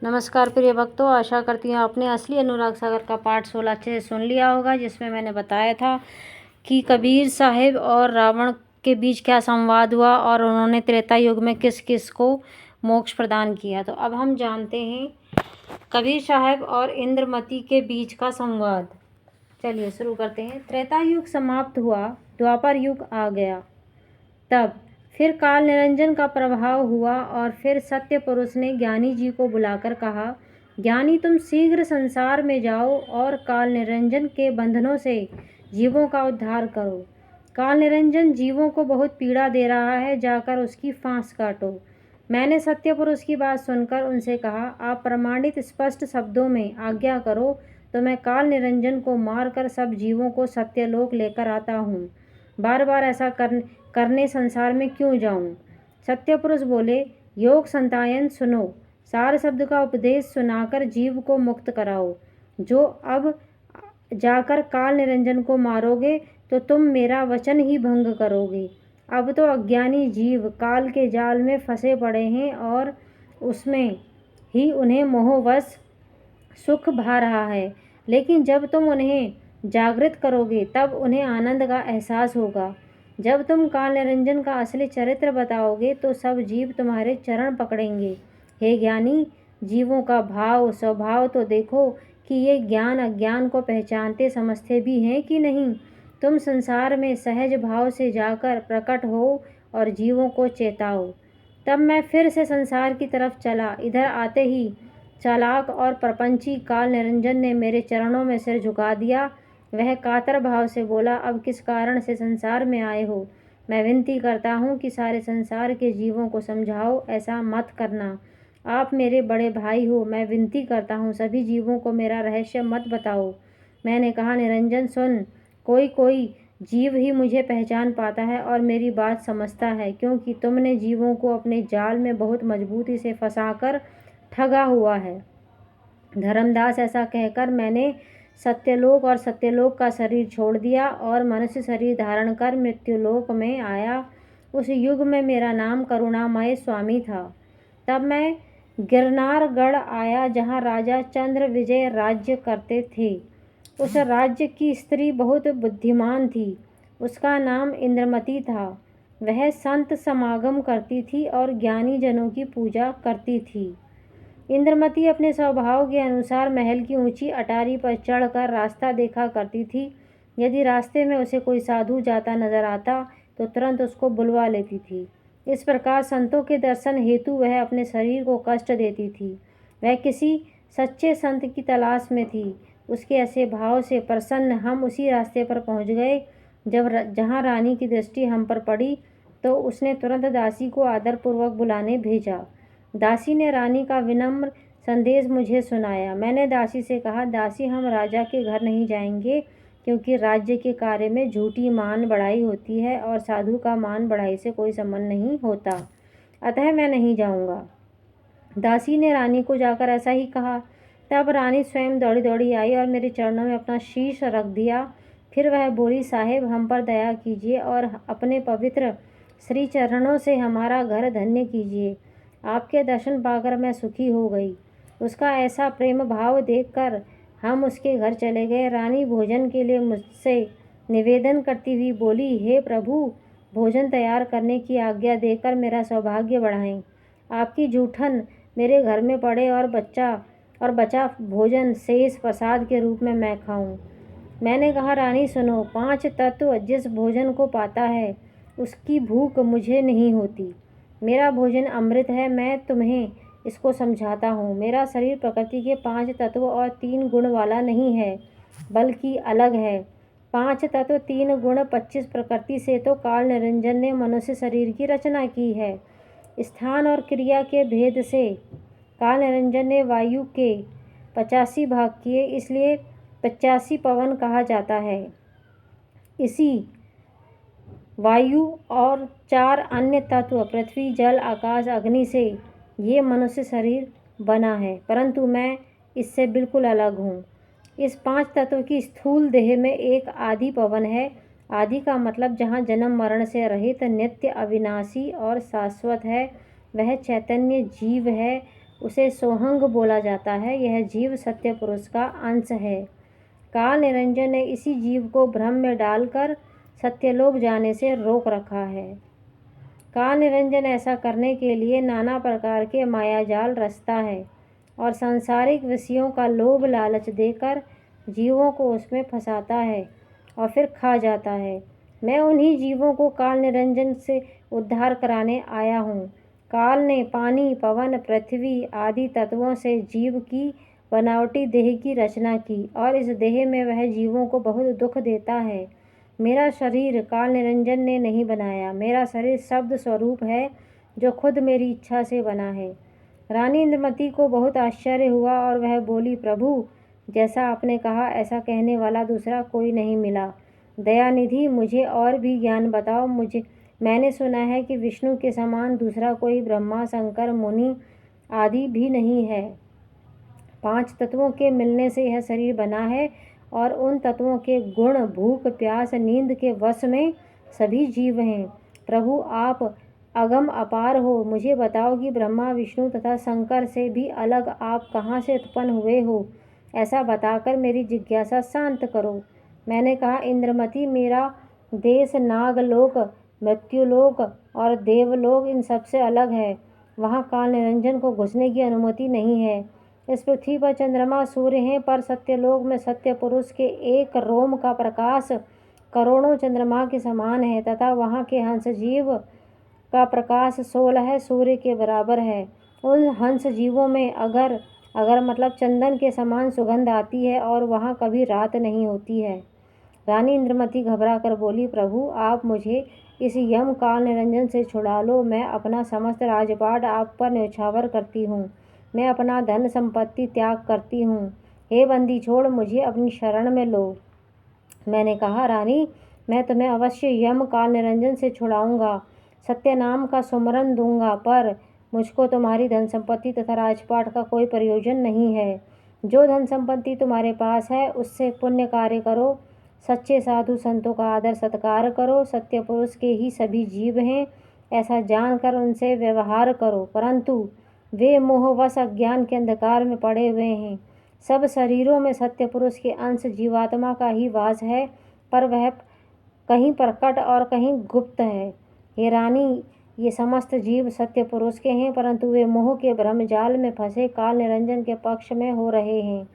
नमस्कार प्रिय भक्तों, आशा करती हूँ आपने असली अनुराग सागर का पाठ 16 अच्छे से सुन लिया होगा, जिसमें मैंने बताया था कि कबीर साहिब और रावण के बीच क्या संवाद हुआ और उन्होंने त्रेता युग में किस किस को मोक्ष प्रदान किया। तो अब हम जानते हैं कबीर साहब और इंद्रमती के बीच का संवाद। चलिए शुरू करते हैं। त्रेता युग समाप्त हुआ, द्वापर युग आ गया। तब फिर काल निरंजन का प्रभाव हुआ और फिर सत्य पुरुष ने ज्ञानी जी को बुलाकर कहा, ज्ञानी तुम शीघ्र संसार में जाओ और काल निरंजन के बंधनों से जीवों का उद्धार करो। काल निरंजन जीवों को बहुत पीड़ा दे रहा है, जाकर उसकी फांस काटो। मैंने सत्य पुरुष की बात सुनकर उनसे कहा, आप प्रमाणित स्पष्ट शब्दों में आज्ञा करो तो मैं काल निरंजन को मारकर सब जीवों को सत्यलोक लेकर आता हूँ। बार बार ऐसा करने संसार में क्यों जाऊं? सत्य पुरुष बोले, योग संतायन सुनो, सार शब्द का उपदेश सुनाकर जीव को मुक्त कराओ। जो अब जाकर काल निरंजन को मारोगे तो तुम मेरा वचन ही भंग करोगे। अब तो अज्ञानी जीव काल के जाल में फंसे पड़े हैं और उसमें ही उन्हें मोहवश सुख भा रहा है, लेकिन जब तुम उन्हें जागृत करोगे तब उन्हें आनंद का एहसास होगा। जब तुम काल निरंजन का असली चरित्र बताओगे तो सब जीव तुम्हारे चरण पकड़ेंगे। हे ज्ञानी, जीवों का भाव स्वभाव तो देखो कि ये ज्ञान अज्ञान को पहचानते समझते भी हैं कि नहीं। तुम संसार में सहज भाव से जाकर प्रकट हो और जीवों को चेताओ। तब मैं फिर से संसार की तरफ चला। इधर आते ही चालाक और प्रपंची काल निरंजन ने मेरे चरणों में सिर झुका दिया। वह कातर भाव से बोला, अब किस कारण से संसार में आए हो? मैं विनती करता हूँ कि सारे संसार के जीवों को समझाओ, ऐसा मत करना। आप मेरे बड़े भाई हो, मैं विनती करता हूँ सभी जीवों को मेरा रहस्य मत बताओ। मैंने कहा, निरंजन सुन, कोई कोई जीव ही मुझे पहचान पाता है और मेरी बात समझता है, क्योंकि तुमने जीवों को अपने जाल में बहुत मजबूती से फंसाकर ठगा हुआ है। धर्मदास ऐसा कहकर मैंने सत्यलोक और सत्यलोक का शरीर छोड़ दिया और मनुष्य शरीर धारण कर मृत्युलोक में आया। उस युग में मेरा नाम करुणामय स्वामी था। तब मैं गिरनारगढ़ आया, जहाँ राजा चंद्र विजय राज्य करते थे। उस राज्य की स्त्री बहुत बुद्धिमान थी। उसका नाम इंद्रमती था। वह संत समागम करती थी और ज्ञानी जनों की पूजा करती थी। इंद्रमती अपने स्वभाव के अनुसार महल की ऊंची अटारी पर चढ़कर रास्ता देखा करती थी। यदि रास्ते में उसे कोई साधु जाता नजर आता तो तुरंत उसको बुलवा लेती थी। इस प्रकार संतों के दर्शन हेतु वह अपने शरीर को कष्ट देती थी। वह किसी सच्चे संत की तलाश में थी। उसके ऐसे भाव से प्रसन्न हम उसी रास्ते पर पहुंच गए। जहाँ रानी की दृष्टि हम पर पड़ी तो उसने तुरंत दासी को आदरपूर्वक बुलाने भेजा। दासी ने रानी का विनम्र संदेश मुझे सुनाया। मैंने दासी से कहा, दासी, हम राजा के घर नहीं जाएंगे, क्योंकि राज्य के कार्य में झूठी मान बढ़ाई होती है और साधु का मान बढ़ाई से कोई संबंध नहीं होता, अतः मैं नहीं जाऊंगा। दासी ने रानी को जाकर ऐसा ही कहा। तब रानी स्वयं दौड़ी दौड़ी आई और मेरे चरणों में अपना शीश रख दिया। फिर वह बोली, साहेब, हम पर दया कीजिए और अपने पवित्र श्री चरणों से हमारा घर धन्य कीजिए। आपके दर्शन पाकर मैं सुखी हो गई। उसका ऐसा प्रेम भाव देखकर हम उसके घर चले गए। रानी भोजन के लिए मुझसे निवेदन करती हुई बोली, हे प्रभु, भोजन तैयार करने की आज्ञा देकर मेरा सौभाग्य बढ़ाएं। आपकी जूठन मेरे घर में पड़े और बचा भोजन शेष प्रसाद के रूप में मैं खाऊं। मैंने कहा, रानी सुनो, 5 तत्व जिस भोजन को पाता है उसकी भूख मुझे नहीं होती। मेरा भोजन अमृत है। मैं तुम्हें इसको समझाता हूँ। मेरा शरीर प्रकृति के 5 तत्व और 3 गुण वाला नहीं है, बल्कि अलग है। 5 तत्व 3 गुण 25 प्रकृति से तो काल निरंजन ने मनुष्य शरीर की रचना की है। स्थान और क्रिया के भेद से काल निरंजन ने वायु के 85 भाग किए, इसलिए 85 पवन कहा जाता है। इसी वायु और 4 अन्य तत्व पृथ्वी, जल, आकाश, अग्नि से ये मनुष्य शरीर बना है, परंतु मैं इससे बिल्कुल अलग हूँ। इस 5 तत्व की स्थूल देह में एक आदि पवन है। आदि का मतलब जहाँ जन्म मरण से रहित, नित्य, अविनाशी और शाश्वत है। वह चैतन्य जीव है उसे सोहंग बोला जाता है। यह जीव सत्य पुरुष का अंश है। काल निरंजन ने इसी जीव को भ्रम में डालकर सत्यलोक जाने से रोक रखा है। काल निरंजन ऐसा करने के लिए नाना प्रकार के मायाजाल रचता है और सांसारिक विषयों का लोभ लालच देकर जीवों को उसमें फंसाता है और फिर खा जाता है। मैं उन्हीं जीवों को काल निरंजन से उद्धार कराने आया हूँ। काल ने पानी, पवन, पृथ्वी आदि तत्वों से जीव की बनावटी देह की रचना की और इस देह में वह जीवों को बहुत दुख देता है। मेरा शरीर काल निरंजन ने नहीं बनाया। मेरा शरीर शब्द स्वरूप है जो खुद मेरी इच्छा से बना है। रानी इंद्रमती को बहुत आश्चर्य हुआ और वह बोली, प्रभु, जैसा आपने कहा ऐसा कहने वाला दूसरा कोई नहीं मिला। दयानिधि, मुझे और भी ज्ञान बताओ। मैंने सुना है कि विष्णु के समान दूसरा कोई ब्रह्मा, शंकर, मुनि आदि भी नहीं है। 5 तत्वों के मिलने से यह शरीर बना है और उन तत्वों के गुण, भूख, प्यास, नींद के वश में सभी जीव हैं। प्रभु, आप अगम अपार हो। मुझे बताओ कि ब्रह्मा, विष्णु तथा शंकर से भी अलग आप कहाँ से उत्पन्न हुए हो। ऐसा बताकर मेरी जिज्ञासा शांत करो। मैंने कहा, इंद्रमती, मेरा देश नागलोक, मृत्युलोक और देवलोक इन सबसे अलग है। वहाँ काल निरंजन को घुसने की अनुमति नहीं है। इस पृथ्वी पर चंद्रमा, सूर्य हैं, पर सत्यलोक में सत्य पुरुष के एक रोम का प्रकाश करोड़ों चंद्रमा के समान है तथा वहाँ के हंस जीव का प्रकाश 16 सूर्य के बराबर है। उन हंस जीवों में अगर मतलब चंदन के समान सुगंध आती है और वहाँ कभी रात नहीं होती है। रानी इंद्रमती घबरा कर बोली, प्रभु, आप मुझे इस यम काल निरंजन से छुड़ा लो। मैं अपना समस्त राजपाट आप पर न्यौछावर करती हूँ। मैं अपना धन संपत्ति त्याग करती हूँ। हे बंदी छोड़, मुझे अपनी शरण में लो। मैंने कहा, रानी, मैं तुम्हें अवश्य यम काल निरंजन से छुड़ाऊंगा, सत्य नाम का सुमरन दूंगा, पर मुझको तुम्हारी धन संपत्ति तथा राजपाट का कोई प्रयोजन नहीं है। जो धन संपत्ति तुम्हारे पास है उससे पुण्य कार्य करो, सच्चे साधु संतों का आदर सत्कार करो। सत्य पुरुष के ही सभी जीव हैं ऐसा जानकर उनसे व्यवहार करो, परंतु वे मोहवश अज्ञान के अंधकार में पड़े हुए हैं। सब शरीरों में सत्य पुरुष के अंश जीवात्मा का ही वास है, पर वह कहीं प्रकट और कहीं गुप्त है। हे रानी, ये समस्त जीव सत्य पुरुष के हैं, परंतु वे मोह के भ्रमजाल में फंसे काल निरंजन के पक्ष में हो रहे हैं।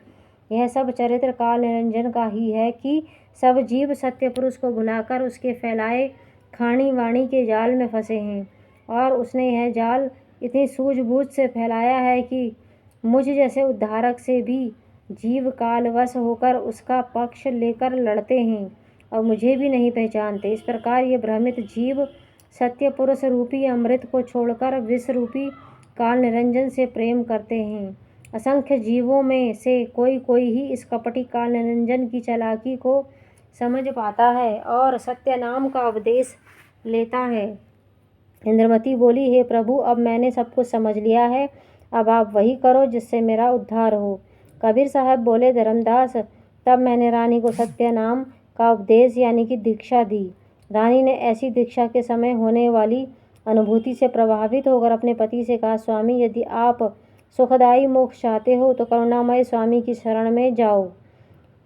यह सब चरित्र काल निरंजन का ही है कि सब जीव सत्य पुरुष को भुलाकर उसके फैलाए खाणी वाणी के जाल में फंसे हैं और उसने यह जाल इतनी सूझबूझ से फैलाया है कि मुझ जैसे उद्धारक से भी जीव कालवश होकर उसका पक्ष लेकर लड़ते हैं और मुझे भी नहीं पहचानते। इस प्रकार ये भ्रमित जीव सत्य पुरुष रूपी अमृत को छोड़कर विष रूपी काल निरंजन से प्रेम करते हैं। असंख्य जीवों में से कोई ही इस कपटी काल निरंजन की चालाकी को समझ पाता है और सत्य नाम का उपदेश लेता है। इंद्रमती बोली, हे प्रभु, अब मैंने सब कुछ समझ लिया है। अब आप वही करो जिससे मेरा उद्धार हो। कबीर साहब बोले, धर्मदास, तब मैंने रानी को सत्य नाम का उपदेश यानी कि दीक्षा दी। रानी ने ऐसी दीक्षा के समय होने वाली अनुभूति से प्रभावित होकर अपने पति से कहा, स्वामी, यदि आप सुखदायी मोक्ष चाहते हो तो करुणामय स्वामी की शरण में जाओ,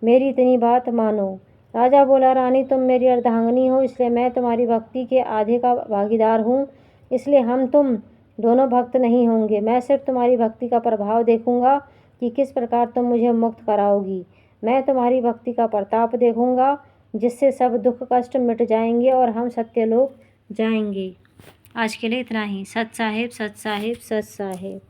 मेरी इतनी बात मानो। राजा बोला, रानी, तुम मेरी अर्धांगिनी हो, इसलिए मैं तुम्हारी भक्ति के आधे का भागीदार हूँ, इसलिए हम तुम दोनों भक्त नहीं होंगे। मैं सिर्फ तुम्हारी भक्ति का प्रभाव देखूंगा कि किस प्रकार तुम मुझे मुक्त कराओगी। मैं तुम्हारी भक्ति का प्रताप देखूंगा जिससे सब दुख कष्ट मिट जाएंगे और हम सत्यलोक जाएंगे। आज के लिए इतना ही। सत साहिब, सत साहिब, सत साहिब।